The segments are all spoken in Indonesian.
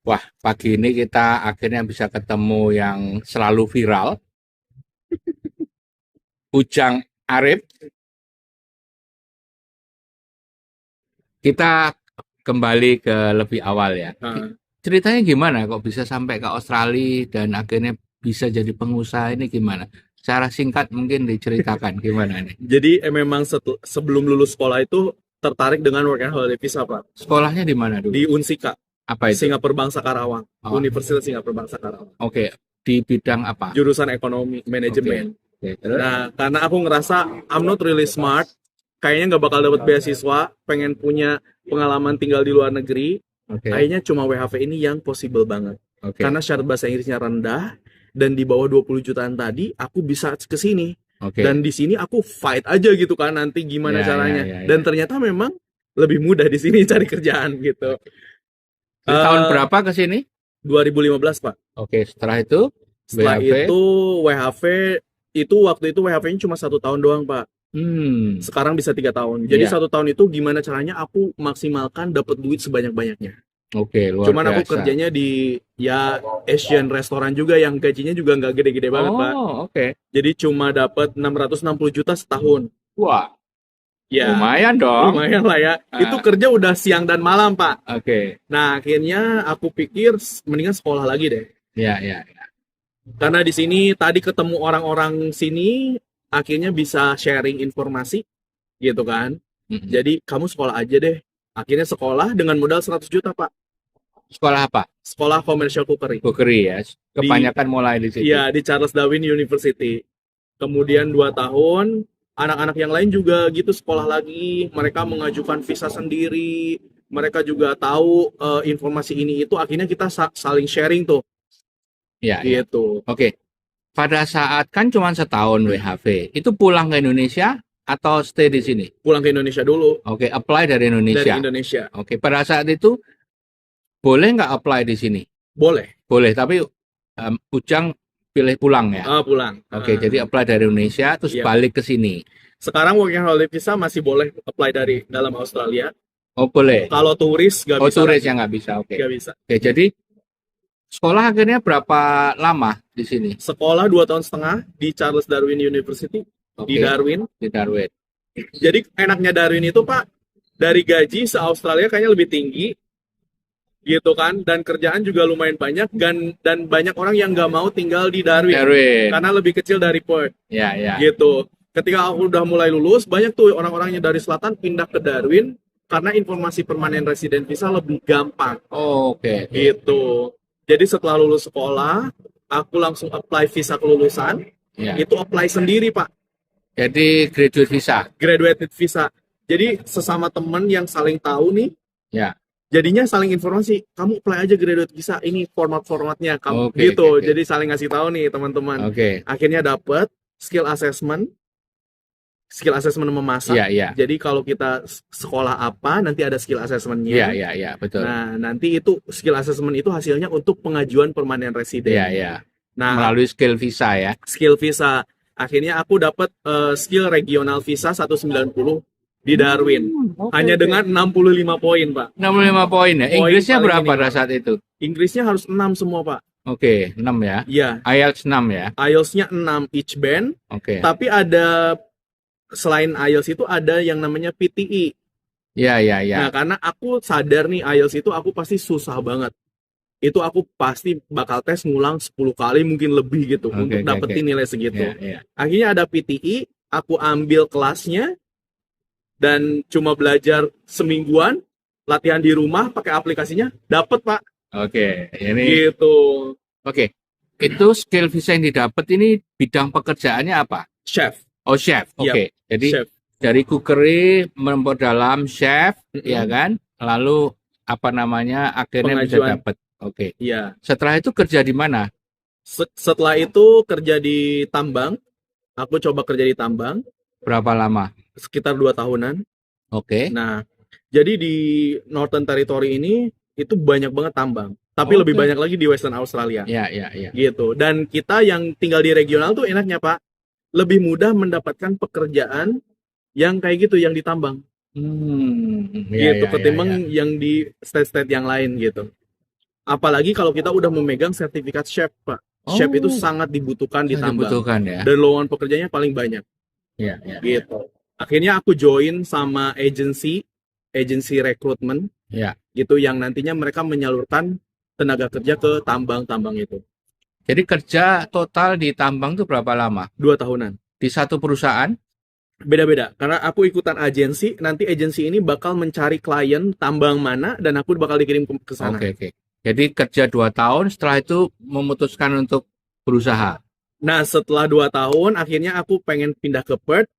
Wah, pagi ini kita akhirnya bisa ketemu yang selalu viral, Ujang Arif. Kita kembali ke lebih awal ya. Ceritanya gimana kok bisa sampai ke Australia dan akhirnya bisa jadi pengusaha ini gimana? Secara singkat mungkin diceritakan gimana nih? Jadi memang sebelum lulus sekolah itu tertarik dengan work and holiday visa, Pak. Sekolahnya di mana dulu? Di Unsika, Apa itu? Singapura Bangsa Karawang. Oh, Universitas Singapura Bangsa Karawang. oke. Di bidang apa? Jurusan ekonomi Oke. manajemen. Oke, terus? Nah, karena aku ngerasa I'm not really smart, kayaknya nggak bakal dapat beasiswa, pengen punya pengalaman tinggal di luar negeri, Oke. kayaknya cuma WHV ini yang possible banget. Oke. Karena syarat bahasa Inggrisnya rendah, dan di bawah 20 jutaan tadi, aku bisa ke sini. Oke. Dan di sini aku fight aja gitu kan, nanti gimana Ya, caranya. ya, ya, ya. Dan ternyata memang lebih mudah di sini cari kerjaan gitu. Di tahun Eh, berapa ke sini? 2015, Pak. Oke, setelah itu Setelah WHV? itu WHV itu waktu itu WHV-nya cuma 1 tahun doang, Pak. Sekarang bisa 3 tahun. Jadi Iya. 1 tahun itu gimana caranya aku maksimalkan dapat duit sebanyak-banyaknya. Oke, luar Cuman aku biasa. kerjanya di ya Asian restoran juga yang gajinya juga nggak gede-gede banget, Pak. Oh, oke. Jadi cuma dapat 660 juta setahun. Wah, Ya, lumayan dong. lumayan lah ya. Itu kerja udah siang dan malam, Pak. Oke. Nah, akhirnya aku pikir mendingan sekolah lagi deh. Ya, ya. Karena di sini tadi ketemu orang-orang sini, akhirnya bisa sharing informasi gitu kan. Mm-mm. Jadi kamu sekolah aja deh. Akhirnya sekolah dengan modal 100 juta, Pak. Sekolah apa? Sekolah commercial cookery. Cookery ya. Kebanyakan mulai di situ. Iya, di Charles Darwin University. Kemudian 2 tahun, anak-anak yang lain juga gitu sekolah lagi. Mereka mengajukan visa sendiri. Mereka juga tahu informasi ini itu. Akhirnya kita saling sharing tuh. Ya, ya. Gitu. Oke. Pada saat kan cuma setahun WHV, itu pulang ke Indonesia atau stay di sini? Pulang ke Indonesia dulu. Oke, apply dari Dari Indonesia. Indonesia. Oke, pada saat itu boleh nggak apply di sini? Boleh. Boleh, tapi Ujang pilih pulang ya. Pulang. Oke, jadi apply dari Indonesia terus Iya. balik ke sini. Sekarang working holiday visa masih boleh apply dari dalam Australia. Oh, boleh. Kalau turis nggak Oh, bisa. turis lagi. yang nggak bisa. Oke. Nggak bisa. Oke, jadi sekolah akhirnya berapa lama di sini? Sekolah 2 tahun setengah di Charles Darwin University Oke, di Darwin. di Darwin. Jadi enaknya Darwin itu, Pak, dari gaji se-Australia kayaknya lebih tinggi gitu kan, dan kerjaan juga lumayan banyak, dan banyak orang yang nggak mau tinggal di Darwin Darwin. karena lebih kecil dari Perth Ya, ya. gitu. Ketika aku udah mulai lulus, banyak tuh orang-orang yang dari selatan pindah ke Darwin karena informasi permanen resident visa lebih gampang Oh, oke. gitu. Jadi setelah lulus sekolah, aku langsung apply visa kelulusan. Ya. Itu apply sendiri, Pak, Jadi graduate visa. graduated visa. Jadi sesama teman yang saling tahu nih, Ya. jadinya saling informasi. Kamu apply aja graduate visa, ini formatnya kamu Oke, gitu. oke, oke. Jadi saling ngasih tahu nih teman-teman. Oke. Akhirnya dapet skill assessment memasak. Iya, iya. Jadi kalau kita sekolah apa, nanti ada skill Iya, assessmentnya. iya, iya, betul. Nah, nanti itu skill assessment itu hasilnya untuk pengajuan permanen resident. Iya, iya. Nah, Melalui skill visa ya. skill visa. Akhirnya aku dapat skill regional visa 190 di Darwin. Oke, Hanya oke. dengan 65 poin, Pak. 65 poin ya. Poin Inggrisnya paling berapa pada minimal. saat itu? Inggrisnya harus 6 semua, Pak. Oke, 6 ya. Iya, IELTS 6 ya. IELTS-nya 6 each band, Oke. tapi ada selain IELTS itu ada yang namanya PTE. Iya, iya, iya. Nah, karena aku sadar nih IELTS itu aku pasti susah banget. Itu aku pasti bakal tes ngulang 10 kali mungkin lebih gitu Oke, untuk oke, dapetin oke. nilai segitu. Iya, iya. Akhirnya ada PTE, aku ambil kelasnya dan cuma belajar semingguan, latihan di rumah pakai aplikasinya, dapet, Pak. Oke, ini Gitu. oke. Itu skill visa yang didapat ini bidang pekerjaannya apa? Chef. Oh, chef. Yap, Oke. Jadi chef. dari cookery memperdalam chef, Mm-mm. ya kan? Lalu apa namanya? Akhirnya bisa Pengajuan. dapat. Oke. Iya. Setelah itu kerja di mana? Setelah itu kerja di tambang. Aku coba kerja di tambang Berapa lama? sekitar 2 tahunan. Oke. Nah, jadi di Northern Territory ini itu banyak banget tambang. Tapi lebih Oke. banyak lagi di Western Australia. Ya, ya, ya. Gitu. Dan kita yang tinggal di regional tuh enaknya, Pak, lebih mudah mendapatkan pekerjaan yang kayak gitu, yang di tambang. Ya, Gitu, ya, ya, ketimbang ya. yang di state-state yang lain gitu. Apalagi kalau kita udah memegang sertifikat chef, Pak. Chef itu Oh, sangat dibutukan di sangat tambang. dibutuhkan ya. Dan lowongan pekerjaannya paling banyak. Ya, ya, Gitu. Akhirnya aku join sama agensi rekrutmen ya. gitu yang nantinya mereka menyalurkan tenaga kerja ke tambang-tambang itu. Jadi kerja total di tambang itu berapa lama? 2 tahunan. Di satu perusahaan? Beda-beda. Karena aku ikutan agensi, nanti agensi ini bakal mencari klien tambang mana dan aku bakal dikirim ke sana. Oke, oke. Jadi kerja 2 tahun, setelah itu memutuskan untuk berusaha. Nah, setelah 2 tahun, akhirnya aku pengen pindah ke Perth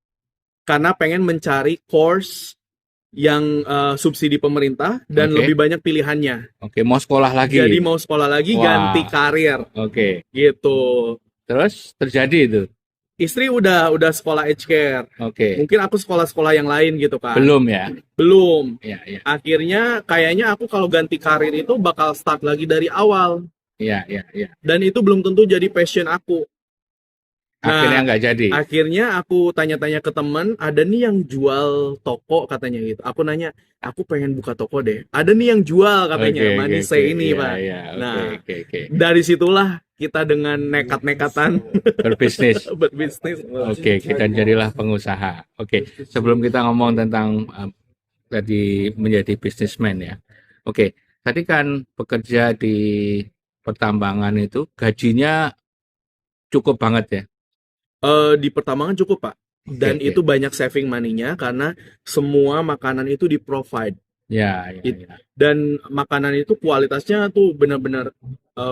karena pengen mencari course yang subsidi pemerintah dan Oke. lebih banyak pilihannya. Oke, mau sekolah lagi. Jadi mau sekolah lagi, Wah. ganti karir Oke. gitu. Terus terjadi itu. Istri udah sekolah aged care. Oke. Mungkin aku sekolah-sekolah yang lain gitu kan. Belum ya? Belum. Ya, ya. Akhirnya kayaknya aku kalau ganti karir itu bakal start lagi dari awal. Ya, ya, ya. Dan itu belum tentu jadi passion aku. Akhirnya nggak jadi. Akhirnya aku tanya-tanya ke teman, ada nih yang jual toko katanya gitu. Aku nanya, aku pengen buka toko deh. Ada nih yang jual katanya, Manise ini Iya, Pak. iya. Nah, Oke. dari situlah kita dengan nekat-nekatan Berbisnis. berbisnis. Oke, kita jadilah pengusaha. Oke, sebelum kita ngomong tentang tadi menjadi bisnismen ya. Oke, tadi kan bekerja di pertambangan itu gajinya cukup banget ya. Di pertambangan cukup Pak. Dan Oke. itu banyak saving money-nya karena semua makanan itu di-provide. Ya, ya, ya. Dan makanan itu kualitasnya tuh benar-benar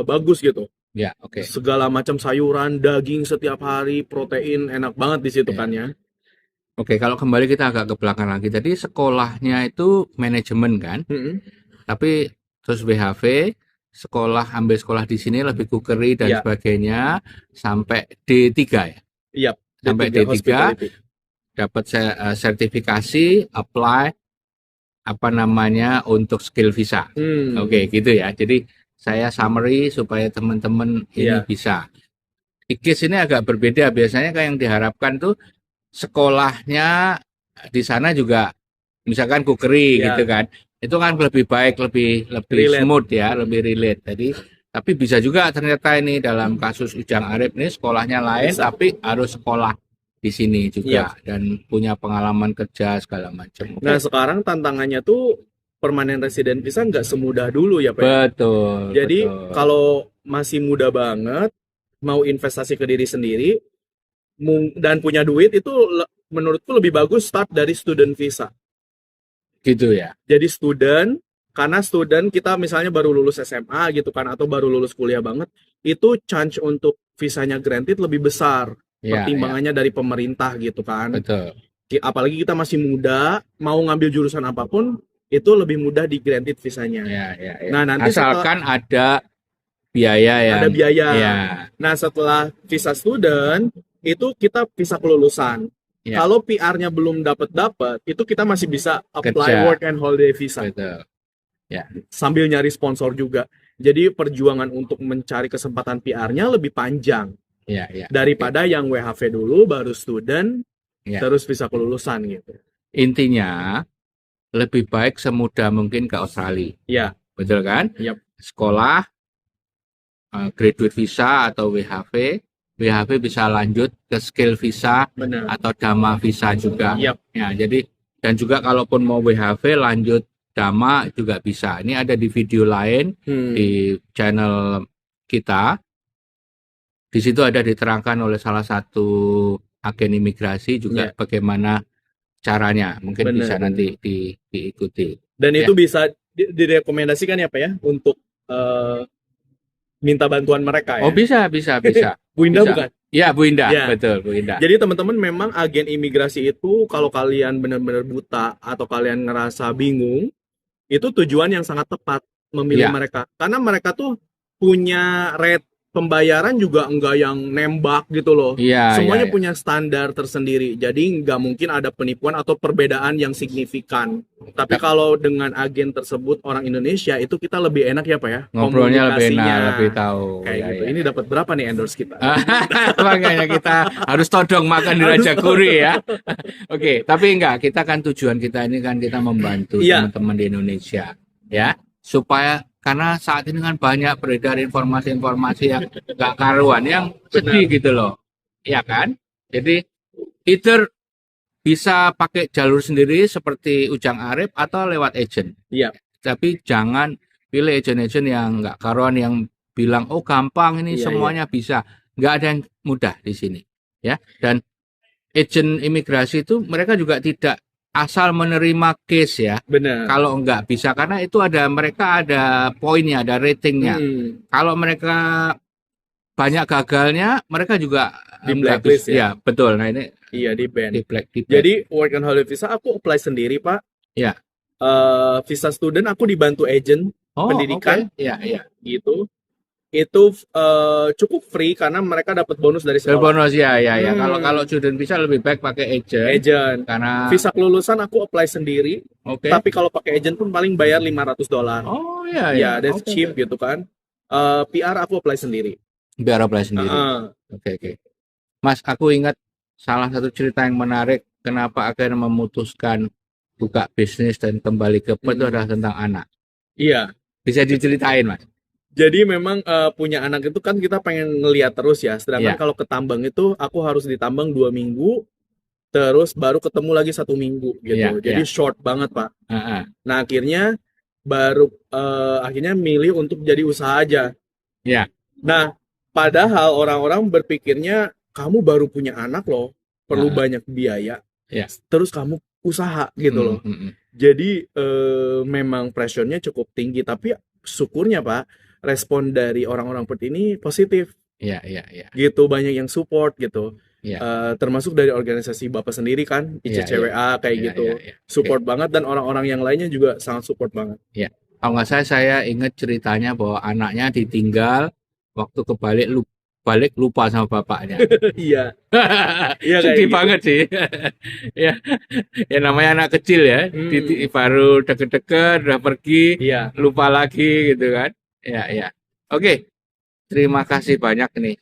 bagus gitu. Ya, oke. Segala macam sayuran, daging setiap hari, protein enak banget di situ Ya. kan ya. Oke, kalau kembali kita agak ke belakang lagi. Tadi sekolahnya itu manajemen kan? Mm-mm. Tapi terus BHV, ambil sekolah di sini lebih cookery dan Ya. sebagainya sampai D3 ya? Iya. Sampai D3, D3 hospitality. dapat sertifikasi, apply apa namanya untuk skill visa. Oke, gitu ya. Jadi saya summary supaya teman-teman ini Iya. bisa. IKIS ini agak berbeda. Biasanya kayak yang diharapkan tuh sekolahnya di sana juga misalkan cookery Iya. gitu kan. Itu kan lebih baik, lebih Relate. smooth ya, lebih relate. Jadi tapi bisa juga ternyata ini dalam kasus Ujang Arif ini sekolahnya lain Bisa. tapi harus sekolah di sini juga Iya. dan punya pengalaman kerja segala macam. Nah, sekarang tantangannya tuh permanent resident visa nggak semudah dulu ya Pak. Betul. Jadi betul. kalau masih muda banget, mau investasi ke diri sendiri dan punya duit itu menurutku lebih bagus start dari student visa. Gitu ya. Jadi karena student kita misalnya baru lulus SMA gitu kan atau baru lulus kuliah banget, itu chance untuk visanya granted lebih besar. Ya, Pertimbangannya dari pemerintah gitu kan. betul. Apalagi kita masih muda, mau ngambil jurusan apapun itu lebih mudah di granted visanya. Ya. Nah, nanti Asalkan ada biaya yang ada biaya. Ya. Nah, setelah visa student itu kita visa kelulusan. Ya. Kalau PR-nya belum dapat, itu kita masih bisa apply Kerja. work and holiday visa. Betul. Ya. Sambil nyari sponsor juga. Jadi perjuangan untuk mencari kesempatan PR-nya lebih panjang Ya. daripada yang WHV dulu baru student Ya. terus visa kelulusan gitu. Intinya lebih baik semudah mungkin ke Australia. Ya. Betul kan? Yap. Sekolah graduate visa atau WHV bisa lanjut ke skill visa. Benar. Atau Dama visa juga. Yap. Ya, jadi dan juga kalaupun mau WHV lanjut Dama juga bisa. Ini ada di video lain di channel kita. Di situ ada diterangkan oleh salah satu agen imigrasi juga bagaimana caranya. Mungkin bisa nanti diikuti. Dan itu bisa direkomendasikan ya Pak ya untuk minta bantuan mereka ya. Oh, bisa. Bu Indah bukan? Ya, Bu Indah, Ya. betul, Bu Indah. Jadi teman-teman memang agen imigrasi itu kalau kalian benar-benar buta atau kalian ngerasa bingung, itu tujuan yang sangat tepat memilih mereka. Karena mereka tuh punya rate pembayaran juga enggak yang nembak gitu loh. Semuanya punya standar tersendiri. Jadi nggak mungkin ada penipuan atau perbedaan yang signifikan. Tapi kalau dengan agen tersebut orang Indonesia itu kita lebih enak ya Pak ya. Ngobrolnya lebih enak, lebih tahu. Kayak gitu. Ini dapat berapa nih endorse kita? Makanya kita harus todong makan di Raja Kuri ya. Oke, tapi enggak, kita kan tujuan kita ini kan kita membantu teman-teman di Indonesia ya, supaya karena saat ini kan banyak beredar informasi-informasi yang nggak karuan, yang sedih gitu loh, ya kan? Jadi either bisa pakai jalur sendiri seperti Ujang Arif atau lewat agent. Iya. Tapi jangan pilih agent-agent yang nggak karuan, yang bilang oh gampang ini Iya, semuanya bisa. Nggak ada yang mudah di sini, ya. Dan agent imigrasi itu mereka juga tidak asal menerima case ya. Benar. Kalau nggak bisa, karena itu mereka ada poinnya, ada ratingnya. Kalau mereka banyak gagalnya, mereka juga Di nggak blacklist bisa. ya? Ya, betul. Nah ini Iya, di ban. di black. Jadi work and holiday visa aku apply sendiri, Pak. Ya. Visa student aku dibantu agent pendidikan. Okay. Iya. Gitu. Itu cukup free karena mereka dapat bonus dari sekolah. Bonus ya. Kalau student visa lebih baik pakai agent. Karena visa kelulusan aku apply sendiri. Oke. Tapi kalau pakai agent pun paling bayar $500. Oh iya. Ya, that's cheap gitu kan. PR aku apply sendiri. Biar apply sendiri. Oke. Mas, aku ingat salah satu cerita yang menarik kenapa akhirnya memutuskan buka bisnis dan kembali ke Perth itu adalah tentang anak. Iya. Bisa diceritain, Mas? Jadi memang punya anak itu kan kita pengen ngeliat terus ya. Sedangkan kalau ke tambang itu aku harus ditambang 2 minggu, terus baru ketemu lagi 1 minggu gitu. Jadi short banget, Pak. Nah akhirnya baru akhirnya milih untuk jadi usaha aja. Iya. Nah padahal orang-orang berpikirnya kamu baru punya anak loh, perlu banyak biaya. Terus kamu usaha gitu loh. Jadi memang pressure-nya cukup tinggi, tapi syukurnya Pak, respon dari orang-orang Perth ini positif. Iya. Gitu, banyak yang support gitu. Termasuk dari organisasi Bapak sendiri kan, ICCWA kayak gitu. Support banget, dan orang-orang yang lainnya juga sangat support banget. Iya. Kalau nggak saya ingat ceritanya bahwa anaknya ditinggal waktu balik lupa sama bapaknya. Iya. Sedih banget sih. Ya namanya anak kecil ya, baru deket-deket udah pergi, lupa lagi gitu kan. Ya. Oke. Terima kasih banyak nih